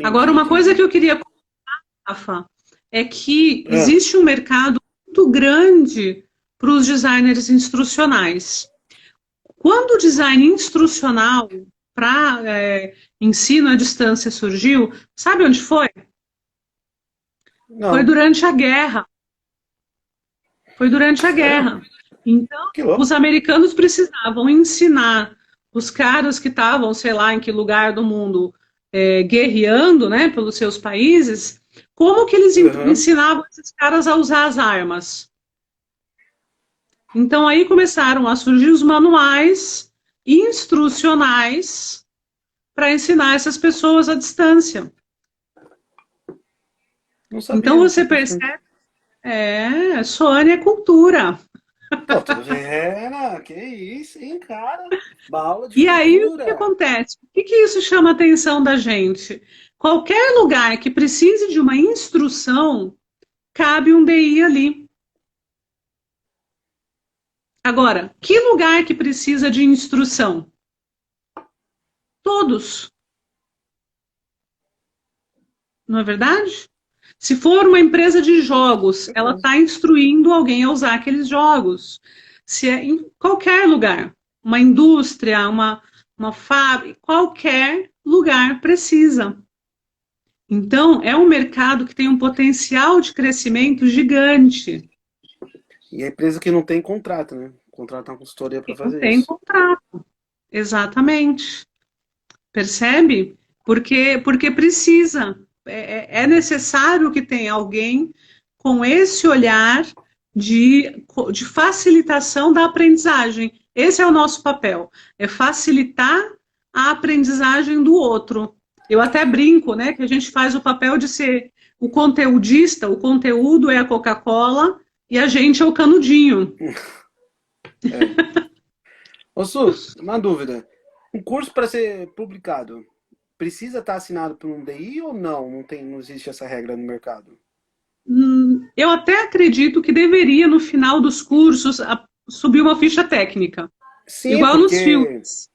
Agora, Entendi, uma coisa que entendi. eu queria comentar, Rafa, é que É. existe um mercado muito grande para os designers instrucionais. Quando o design instrucional para ensino à distância surgiu, sabe onde foi? Foi Não. durante a guerra. Foi durante a Sério? guerra. Então, Que os louco. americanos precisavam ensinar os caras que estavam, sei lá, em que lugar do mundo, guerreando, né, pelos seus países, como que eles Aham. ensinavam esses caras a usar as armas. Então, aí começaram a surgir os manuais instrucionais para ensinar essas pessoas à distância. Não Então, sabia. você Interessante. percebe, Sônia é cultura. Pô, tô vendo. Que isso, hein, cara? Uma aula de E aí, o que cultura. acontece? O que isso chama a atenção da gente? Qualquer lugar que precise de uma instrução, cabe um DI ali. Agora, que lugar que precisa de instrução? Todos, não é verdade? Se for uma empresa de jogos, ela Certeza. está instruindo alguém a usar aqueles jogos. Se é em qualquer lugar, uma indústria, uma fábrica, qualquer lugar precisa. Então, é um mercado que tem um potencial de crescimento gigante. E a empresa que não tem contrato, né? Contrata uma consultoria E para não fazer tem isso. contrato. Exatamente. percebe? Porque precisa, é necessário que tenha alguém com esse olhar de facilitação da aprendizagem. Esse é o nosso papel, é facilitar a aprendizagem do outro. Eu até brinco, né, que a gente faz o papel de ser o conteudista, o conteúdo é a Coca-Cola e a gente é o canudinho. É. Ô, Su, uma dúvida. Um curso para ser publicado precisa estar assinado por um DI ou não? Não tem, não existe essa regra no mercado? Eu até acredito que deveria, no final dos cursos, subir uma ficha técnica, Sim, igual nos porque filmes,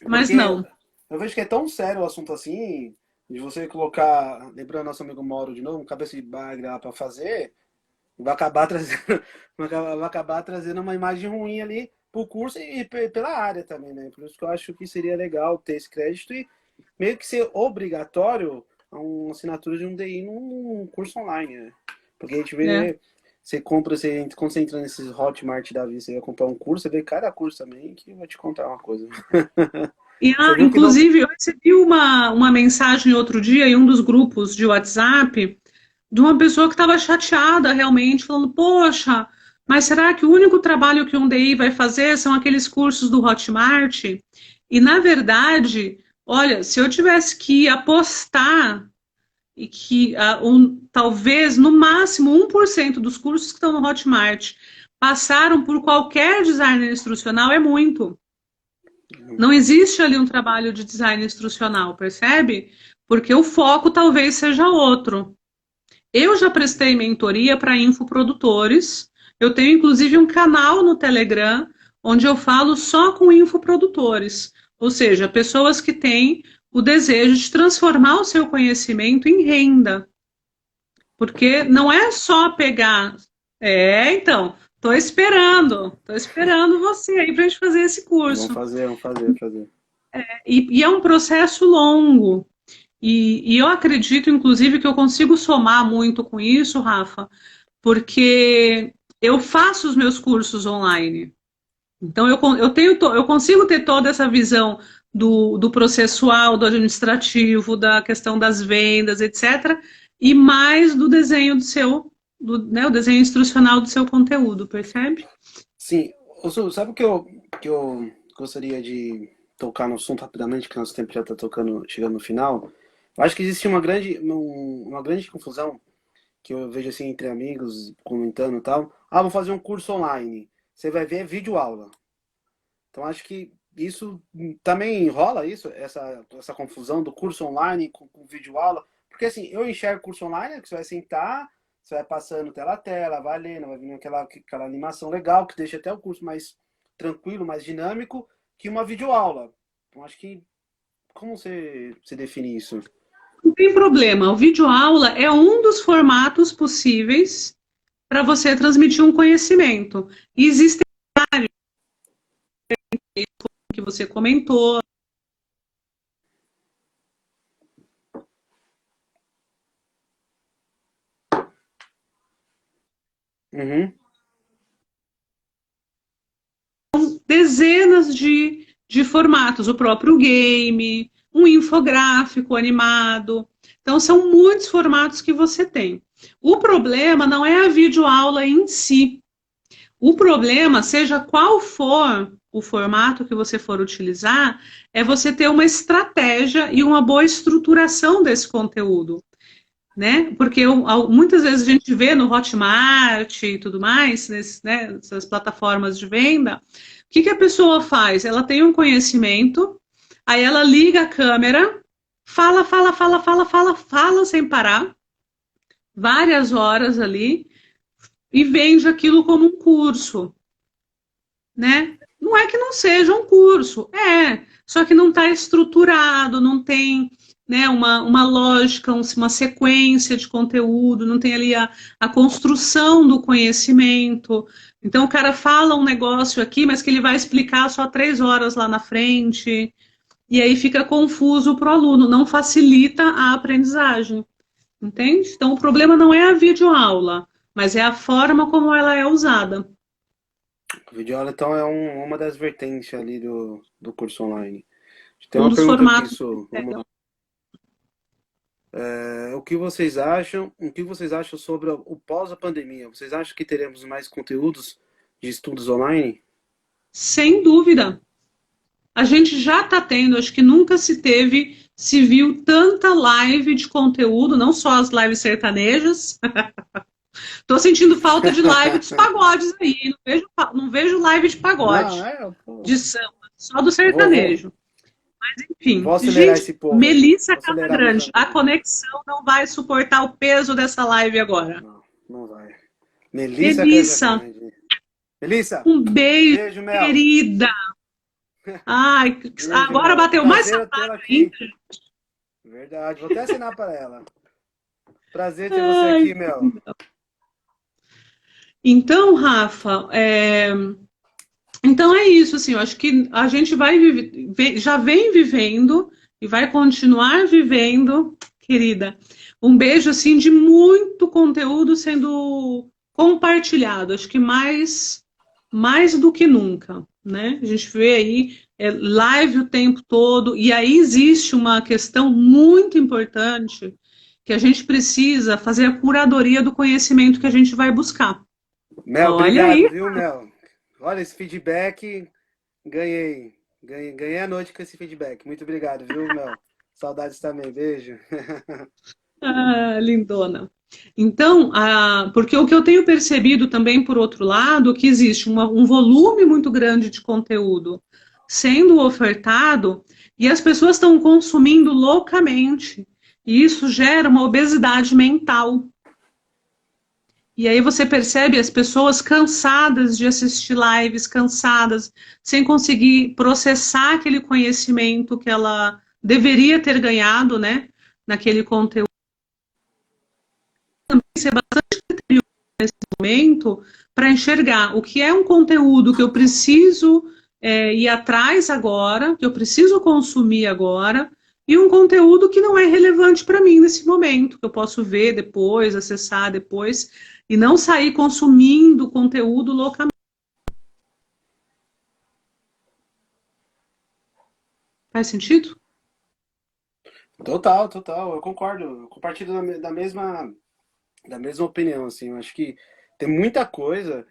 mas porque não. eu vejo que é tão sério o assunto assim, de você colocar, lembrando nosso amigo Mauro de novo, um cabeça de bagre lá para fazer, vai acabar trazendo, vai acabar trazendo uma imagem ruim ali pro curso e pela área também, né? Por isso que eu acho que seria legal ter esse crédito e meio que ser obrigatório uma assinatura de um DI num curso online, né? Porque a gente É. vê, você compra, você, quando você entra nesses Hotmart da vida, você vai comprar um curso, você vê cada curso também que vai te contar uma coisa. E, Você viu que não. inclusive, eu recebi uma mensagem outro dia em um dos grupos de WhatsApp de uma pessoa que estava chateada realmente, falando, poxa, mas será que o único trabalho que um DI vai fazer são aqueles cursos do Hotmart? E, na verdade, olha, se eu tivesse que apostar e que talvez, no máximo, 1% dos cursos que estão no Hotmart passaram por qualquer designer instrucional, é muito. Não existe ali um trabalho de design instrucional, percebe? Porque o foco talvez seja outro. Eu já prestei mentoria para infoprodutores. Eu tenho inclusive um canal no Telegram onde eu falo só com infoprodutores, ou seja, pessoas que têm o desejo de transformar o seu conhecimento em renda. Porque não é só pegar. Então, estou esperando você aí para a gente fazer esse Vamos curso. fazer, vamos fazer, fazer. E é um processo longo. E eu acredito, inclusive, que eu consigo somar muito com isso, Rafa, porque eu faço os meus cursos online. Então, eu consigo ter toda essa visão do processual, do administrativo, da questão das vendas, etc., e mais do desenho né, o desenho instrucional do seu conteúdo, percebe? Sim, ô, Su, sabe o que eu gostaria de tocar no assunto rapidamente, que nosso tempo já está tocando, chegando no final? Eu acho que existe uma grande confusão que eu vejo assim entre amigos comentando e tal. Ah, vou fazer um curso online. Você vai ver vídeo aula. Então acho que isso também rola isso, essa confusão do curso online com vídeo aula. Porque assim, eu enxergo curso online, que você vai sentar, você vai passando tela a tela, vai lendo, vai vindo aquela animação legal, que deixa até o curso mais tranquilo, mais dinâmico, que uma videoaula. Então acho que, como você define isso? Não tem problema, o videoaula é um dos formatos possíveis para você transmitir um conhecimento. E existem que você comentou, Uhum. dezenas de formatos, o próprio game, um infográfico animado. Então, são muitos formatos que você tem. O problema não é a videoaula em si. O problema, seja qual for o formato que você for utilizar, é você ter uma estratégia e uma boa estruturação desse conteúdo, né? Porque muitas vezes a gente vê no Hotmart e tudo mais, nessas plataformas de venda, o que a pessoa faz? Ela tem um conhecimento, aí ela liga a câmera, fala, fala, fala, fala, fala, fala sem parar, várias horas ali, e vende aquilo como um curso, né? Não é que não seja um curso, só que não está estruturado, não tem, né, uma lógica, uma sequência de conteúdo, não tem ali a construção do conhecimento. Então o cara fala um negócio aqui, mas que ele vai explicar só 3 horas lá na frente, e aí fica confuso para o aluno, não facilita a aprendizagem, entende? Então o problema não é a videoaula, mas é a forma como ela é usada. O videoaula, então, é uma das vertentes ali do curso online. Tem Um uma dos pergunta aqui, formatos. Su. Vamos lá. O que vocês acham? O que vocês acham sobre o pós-pandemia? Vocês acham que teremos mais conteúdos de estudos online? Sem dúvida. A gente já está tendo, acho que nunca se viu tanta live de conteúdo, não só as lives sertanejas. Estou sentindo falta de live dos pagodes aí. Não vejo live de Não, pagode, pô. de samba, só do Vou, sertanejo. Enfim, vou acelerar gente, esse povo aí. Melissa Vou acelerar meus Casagrande, a amigos. conexão não vai suportar o peso dessa live agora. Não, não vai. Melissa Melissa, Casagrande. Melissa, um beijo, beijo, Mel. querida. Ai, Beijo, agora Mel. bateu mais Prazer saudade tê-la ainda. aqui. Verdade. Vou até assinar para ela. Prazer ter você Ai. aqui, Mel. Então, Rafa, então é isso, assim, eu acho que a gente já vem vivendo e vai continuar vivendo, querida. Um beijo, assim, de muito conteúdo sendo compartilhado, acho que mais do que nunca, né? A gente vê aí live o tempo todo, e aí existe uma questão muito importante que a gente precisa fazer a curadoria do conhecimento que a gente vai buscar. Mel, Olha aí. obrigado, viu, Mel? Olha esse feedback. Ganhei. Ganhei a noite com esse feedback. Muito obrigado, viu, Mel? Saudades também. Beijo. Ah, lindona. Então, porque o que eu tenho percebido também, por outro lado, que existe um volume muito grande de conteúdo sendo ofertado e as pessoas estão consumindo loucamente. E isso gera uma obesidade mental. E aí você percebe as pessoas cansadas de assistir lives, cansadas, sem conseguir processar aquele conhecimento que ela deveria ter ganhado, né, naquele conteúdo. Ser bastante criterioso nesse momento para enxergar o que é um conteúdo que eu preciso ir atrás agora, que eu preciso consumir agora, e um conteúdo que não é relevante para mim nesse momento, que eu posso ver depois, acessar depois, e não sair consumindo conteúdo loucamente. Faz sentido? Total, total. Eu concordo. Eu compartilho da mesma opinião, assim. Eu acho que tem muita coisa.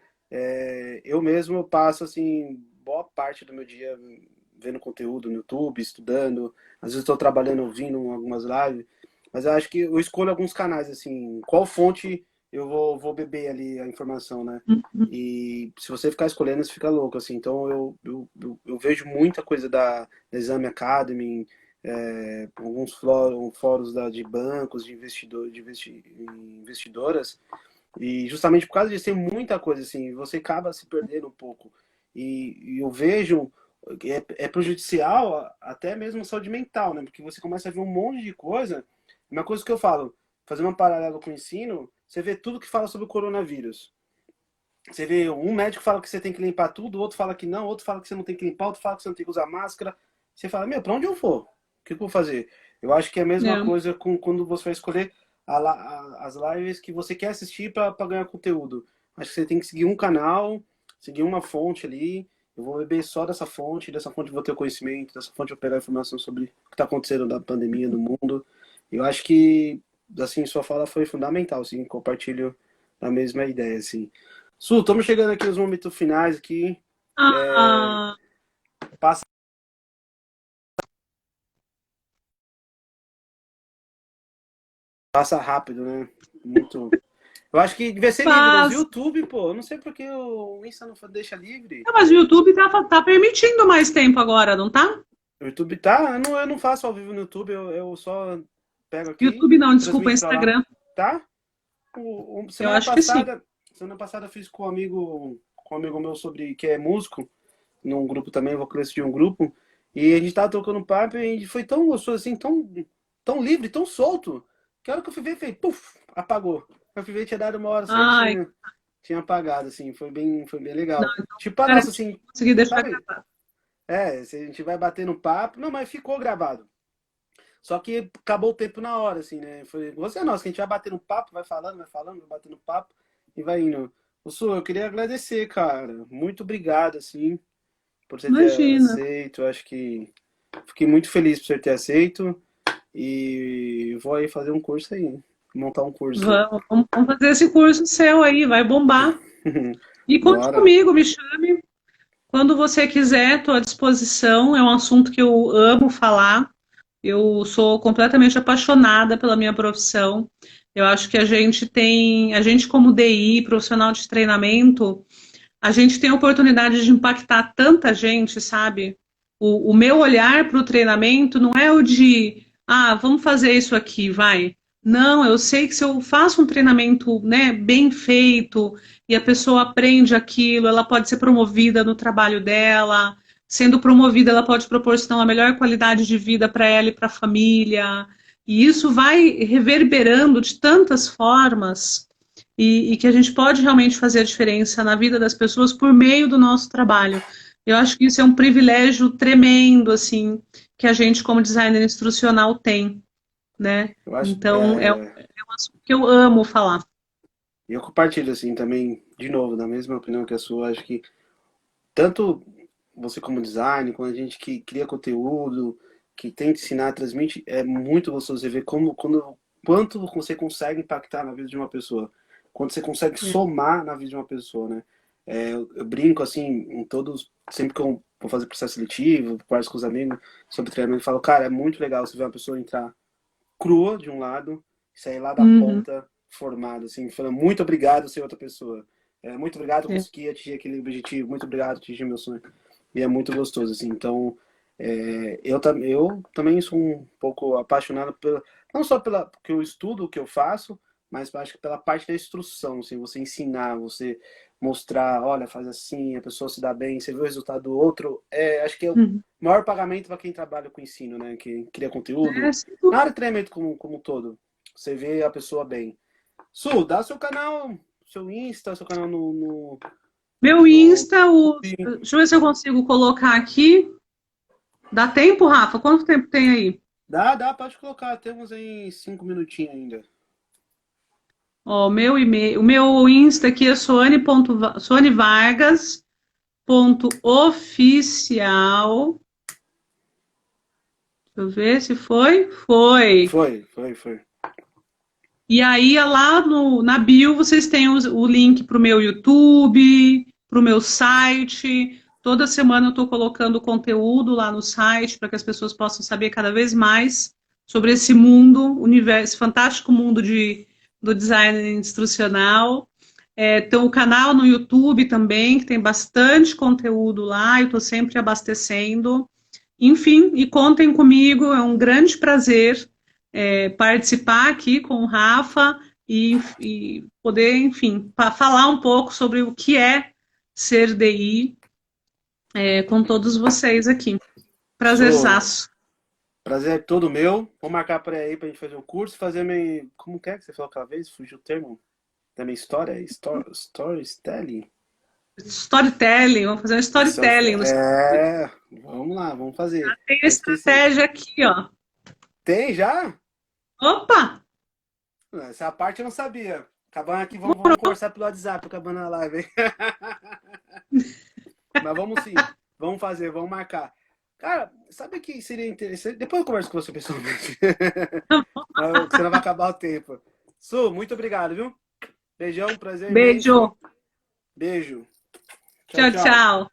Eu mesmo passo, assim, boa parte do meu dia vendo conteúdo no YouTube, estudando. Às vezes estou trabalhando, ouvindo algumas lives. Mas eu acho que eu escolho alguns canais, assim. Qual fonte eu vou beber ali a informação, né? E se você ficar escolhendo, você fica louco, assim. Então eu vejo muita coisa da Exame Academy, alguns fóruns de bancos, de investidoras, e justamente por causa disso tem muita coisa assim, você acaba se perdendo um pouco. E eu vejo que é prejudicial até mesmo a saúde mental, né? Porque você começa a ver um monte de coisa. Uma coisa que eu falo, fazendo um paralelo com o ensino, você vê tudo que fala sobre o coronavírus. Você vê um médico fala que você tem que limpar tudo, outro fala que não, outro fala que você não tem que limpar, outro fala que você não tem que usar máscara. Você fala, meu, pra onde eu vou? O que eu vou fazer? Eu acho que é a mesma É. coisa quando você vai escolher as lives que você quer assistir para ganhar conteúdo. Acho que você tem que seguir um canal, seguir uma fonte ali. Eu vou beber só dessa fonte eu vou ter o conhecimento, dessa fonte eu vou pegar informação sobre o que está acontecendo da pandemia no mundo. Eu acho que, assim, sua fala foi fundamental, assim, compartilho a mesma ideia, assim. Su, estamos chegando aqui nos momentos finais aqui. Ah, Passa, passa rápido, né? Muito. Eu acho que devia ser livre nos paz. YouTube, pô. Eu não sei porque o Insta não deixa livre. Não, mas o YouTube tá permitindo mais tempo agora, não tá? O YouTube tá. Eu não faço ao vivo no YouTube, eu só pego aqui, YouTube não, desculpa, transmito pra lá. Instagram. Tá? Eu Semana acho que sim. passada. Semana passada eu fiz com um amigo meu sobre que é músico, num grupo também, vocalista de um grupo. E a gente tava tocando papo e foi tão gostoso, assim, tão livre, tão solto. Que a hora que eu fui ver, puf, apagou. Eu fui ver, tinha dado uma hora Ai, certinho, tinha apagado, assim, foi bem não, legal. então Tipo a nossa, garanti, assim, consegui deixar sabe? gravado. Se a gente vai bater no papo, não, mas ficou gravado. Só que acabou o tempo na hora, assim, né? Foi, você é nossa, que a gente vai bater no papo, vai falando, vai batendo papo e vai indo. O Su, eu queria agradecer, cara. Muito obrigado, assim, por você ter Imagina. aceito. Eu acho que Fiquei muito feliz por você ter aceito e vou aí fazer um curso aí, montar um curso. Vamos fazer esse curso seu aí, vai bombar. E conte Bora. comigo, me chame. Quando você quiser, estou à disposição. É um assunto que eu amo falar. Eu sou completamente apaixonada pela minha profissão. Eu acho que a gente como DI, profissional de treinamento, a gente tem a oportunidade de impactar tanta gente, sabe? O meu olhar para o treinamento não é o de, vamos fazer isso aqui, vai. Não, eu sei que se eu faço um treinamento, né, bem feito e a pessoa aprende aquilo, ela pode ser promovida no trabalho dela. Sendo promovida, ela pode proporcionar uma melhor qualidade de vida para ela e para a família. E isso vai reverberando de tantas formas e que a gente pode realmente fazer a diferença na vida das pessoas por meio do nosso trabalho. Eu acho que isso é um privilégio tremendo, assim, que a gente, como designer instrucional, tem, né? Eu acho, Então, é um assunto que eu amo falar. eu compartilho assim também, de novo, na mesma opinião que a sua. Acho que tanto você como designer, quando a gente que cria conteúdo, que tenta ensinar, transmite, é muito gostoso você ver quanto você consegue impactar na vida de uma pessoa, quando você consegue É. somar na vida de uma pessoa, né? Eu brinco assim, em todos, sempre que eu vou fazer processo seletivo, converso com os amigos sobre treinamento, eu falo, cara, é muito legal você ver uma pessoa entrar crua de um lado e sair lá da Uhum. ponta formada, assim, falando muito obrigado ser outra pessoa. Muito obrigado, eu É. consegui atingir aquele objetivo, muito obrigado, atingir meu sonho. E é muito gostoso, assim. Então, eu também sou um pouco apaixonado pela, não só pela porque eu estudo o que eu faço, mas acho que pela parte da instrução, assim, você ensinar, você mostrar, olha, faz assim, a pessoa se dá bem, você vê o resultado do outro. Acho que é o Uhum. maior pagamento para quem trabalha com ensino, né? Quem cria conteúdo, É, sem na dúvida. área de treinamento como um todo. Você vê a pessoa bem. Su, dá seu canal, seu Insta, seu canal Meu no Insta, YouTube. deixa eu ver se eu consigo colocar aqui. Dá tempo, Rafa? Quanto tempo tem aí? Dá, pode colocar. Temos aí 5 minutinhos ainda. Ó, meu e-mail, o meu Insta aqui é soane.vargas.oficial. Deixa eu ver se foi. Foi. Foi. E aí, lá na bio, vocês têm o link para o meu YouTube, para o meu site. Toda semana eu estou colocando conteúdo lá no site para que as pessoas possam saber cada vez mais sobre esse mundo, universo, fantástico mundo do design instrucional. Tem o canal no YouTube também, que tem bastante conteúdo lá, eu estou sempre abastecendo. Enfim, e contem comigo, é um grande prazer participar aqui com o Rafa e poder, enfim, falar um pouco sobre o que é ser DI com todos vocês aqui. Sou. Prazerzaço. Prazer é todo meu. Vou marcar para aí pra gente fazer o curso, fazer meio. Como que você falou aquela vez? Fugiu o termo. Da minha história? Storytelling? Storytelling, vamos fazer um storytelling. Vamos lá, vamos fazer. Tem a Não esquecer. estratégia aqui, ó. Tem já? Opa! Essa parte eu não sabia. Acabando aqui, vamos conversar pelo WhatsApp, acabando a live. Mas vamos sim, vamos fazer, vamos marcar. Cara, sabe que seria interessante? Depois eu converso com você pessoalmente. Senão vai acabar o tempo. Su, muito obrigado, viu? Beijão, prazer imenso. Beijo. Beijo. Tchau, Tchau, tchau. tchau.